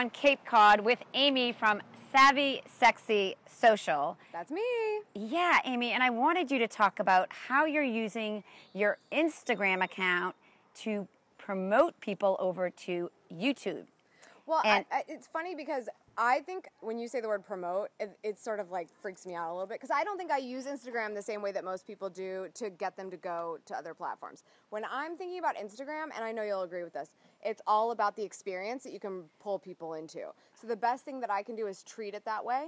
on Cape Cod with Amy from Savvy Sexy Social. That's me. Yeah, Amy, and I wanted you to talk about how you're using your Instagram account to promote people over to YouTube. Well, it's funny because I think when you say the word promote, it sort of like freaks me out a little bit because I don't think I use Instagram the same way that most people do to get them to go to other platforms. When I'm thinking about Instagram, and I know you'll agree with this, it's all about the experience that you can pull people into. So the best thing that I can do is treat it that way.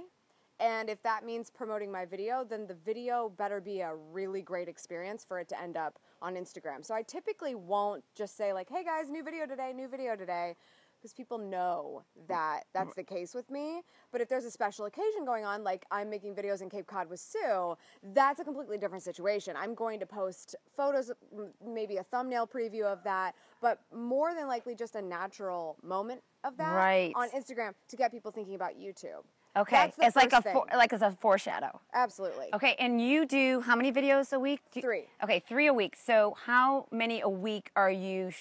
And if that means promoting my video, then the video better be a really great experience for it to end up on Instagram. So I typically won't just say like, hey guys, new video today, because people know that that's the case with me. But if there's a special occasion going on, like I'm making videos in Cape Cod with Sue, that's a completely different situation. I'm going to post photos, maybe a thumbnail preview of that, but more than likely just a natural moment of that on Instagram to get people thinking about YouTube. Okay, it's like it's a foreshadow. Absolutely. Okay, and you do how many videos a week? 3. Okay, 3 a week. So how many a week are you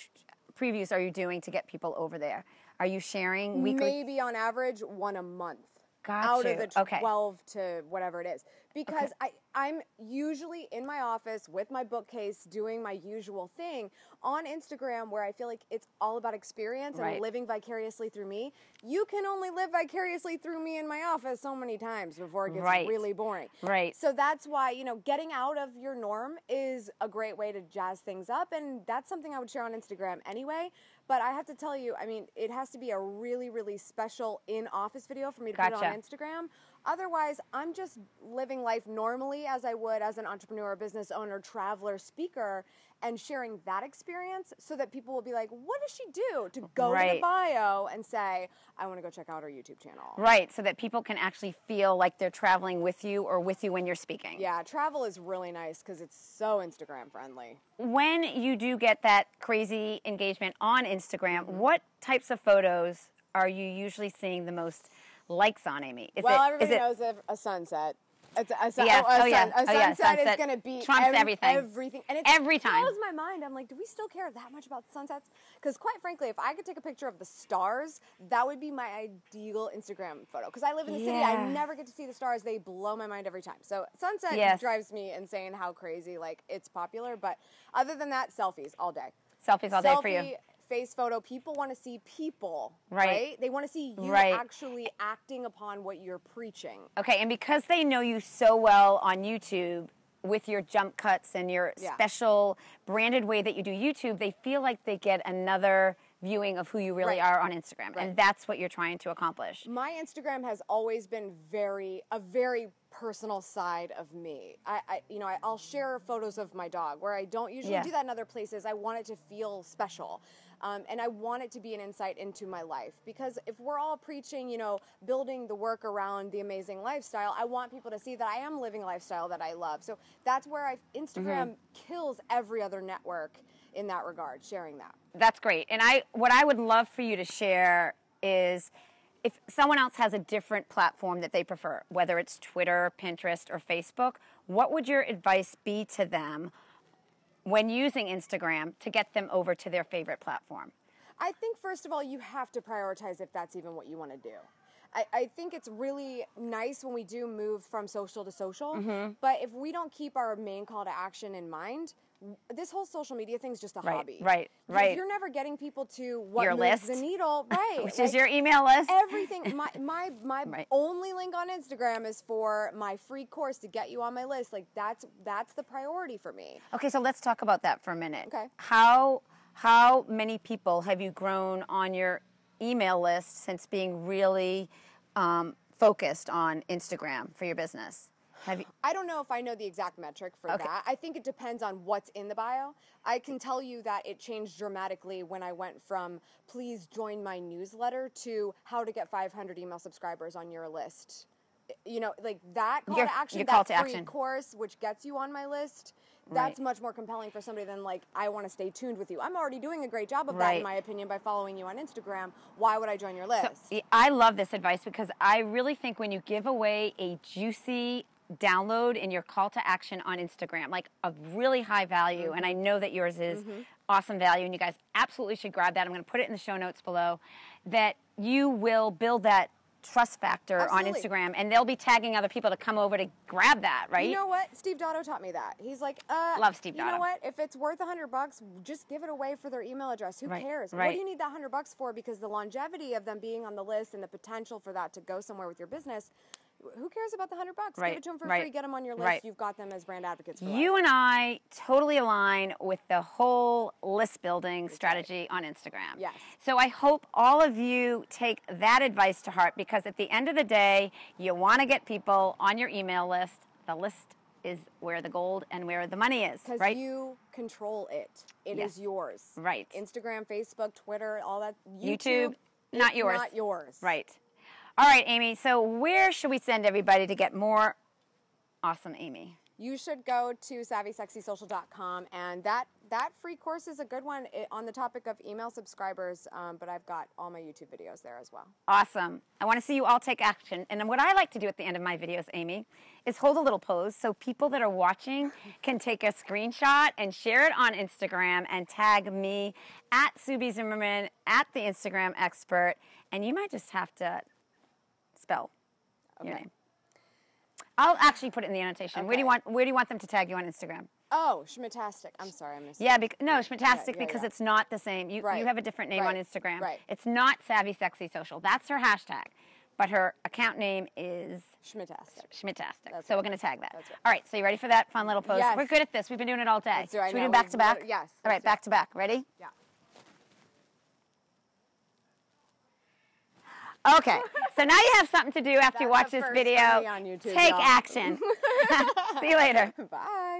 previews are you doing to get people over there? Are you sharing weekly? Maybe on average 1 a month. Got out you. of the 12 to whatever it is. Because I'm usually in my office with my bookcase doing my usual thing on Instagram where I feel like it's all about experience and living vicariously through me. You can only live vicariously through me in my office so many times before it gets really boring. So that's why, you know, getting out of your norm is a great way to jazz things up, and that's something I would share on Instagram anyway. But I have to tell you, I mean, it has to be a really, really special in-office video for me to put it on Instagram. Otherwise, I'm just living life normally as I would as an entrepreneur, business owner, traveler, speaker, and sharing that experience so that people will be like, what does she do? To go to the bio and say, I want to go check out her YouTube channel. Right, so that people can actually feel like they're traveling with you or with you when you're speaking. Yeah, travel is really nice because it's so Instagram friendly. When you do get that crazy engagement on Instagram, what types of photos are you usually seeing the most likes on, Amy? Everybody knows a sunset. A sunset is going to beat everything. And every time. It blows my mind. I'm like, do we still care that much about sunsets? Because quite frankly, if I could take a picture of the stars, that would be my ideal Instagram photo. Because I live in the city, I never get to see the stars. They blow my mind every time. So sunset drives me insane how crazy it's popular. But other than that, selfies all day. Selfies all day for you. Face photo. People want to see people, right? They want to see you actually acting upon what you're preaching. Okay, and because they know you so well on YouTube with your jump cuts and your special branded way that you do YouTube, they feel like they get another viewing of who you really are on Instagram, and that's what you're trying to accomplish. My Instagram has always been a very personal side of me. I'll share photos of my dog where I don't usually do that in other places. I want it to feel special. And I want it to be an insight into my life, because if we're all preaching, building the work around the amazing lifestyle, I want people to see that I am living a lifestyle that I love. So that's where Instagram kills every other network in that regard, sharing that. That's great. And what I would love for you to share is if someone else has a different platform that they prefer, whether it's Twitter, Pinterest, or Facebook, what would your advice be to them when using Instagram to get them over to their favorite platform? I think, first of all, you have to prioritize if that's even what you want to do. I think it's really nice when we do move from social to social, but if we don't keep our main call to action in mind, this whole social media thing's just a hobby. Right. If you're never getting people to what your moves list, the needle, which is your email list. Everything. My only link on Instagram is for my free course to get you on my list. Like that's the priority for me. Okay, so let's talk about that for a minute. Okay. How many people have you grown on your email list since being really focused on Instagram for your business? I don't know if I know the exact metric for that. I think it depends on what's in the bio. I can tell you that it changed dramatically when I went from please join my newsletter to how to get 500 email subscribers on your list. Like that call to action, that free course, which gets you on my list, that's much more compelling for somebody than like, I want to stay tuned with you. I'm already doing a great job of that, in my opinion, by following you on Instagram. Why would I join your list? So, I love this advice because I really think when you give away a juicy download in your call to action on Instagram, like of really high value, and I know that yours is awesome value, and you guys absolutely should grab that. I'm going to put it in the show notes below, that you will build that trust factor Absolutely. on Instagram, and they'll be tagging other people to come over to grab that, right? You know what? Steve Dotto taught me that. He's like, Love Steve You Dotto. know what? If it's worth $100, just give it away for their email address. Who Right, cares? right. What do you need that $100 for? Because the longevity of them being on the list and the potential for that to go somewhere with your business, who cares about the $100? Right, Give it to them for right, free. Get them on your list. right. You've got them as brand advocates. For You life. and I totally align with the whole list building strategy on Instagram. Yes. So I hope all of you take that advice to heart, because at the end of the day, you want to get people on your email list. The list is where the gold and where the money is, Because right? you control it. It Yes. is yours. Right. Instagram, Facebook, Twitter, all that. YouTube, not it's yours. Not yours. Right. All right, Amy. So where should we send everybody to get more awesome Amy? You should go to savvysexysocial.com, and that free course is a good one on the topic of email subscribers, but I've got all my YouTube videos there as well. Awesome. I want to see you all take action. And then what I like to do at the end of my videos, Amy, is hold a little pose so people that are watching can take a screenshot and share it on Instagram and tag me at Subi Zimmerman, at the Instagram expert, and you might just have to spell your name. I'll actually put it in the annotation. Okay. Where do you want them to tag you on Instagram? Oh, Schmatastic. I'm sorry, I missed Yeah, it. no, Schmatastic, yeah, because yeah. it's not the same. You Right. have a different name on Right. Instagram. Right. It's not Savvy Sexy Social. That's her hashtag. But her account name is Schmatastic. Schmitastic. That's So we're right. going to tag that. That's right. All right, so you ready for that fun little pose? Yes. We're good at this. We've been doing it all day. Let's do it. I Should we know. do back to back? Yes. All right, let's do back it. to back. Ready? Yeah. Okay, so now you have something to do after you watch That's this first video. for me on YouTube, Take y'all. action. See you later. Bye.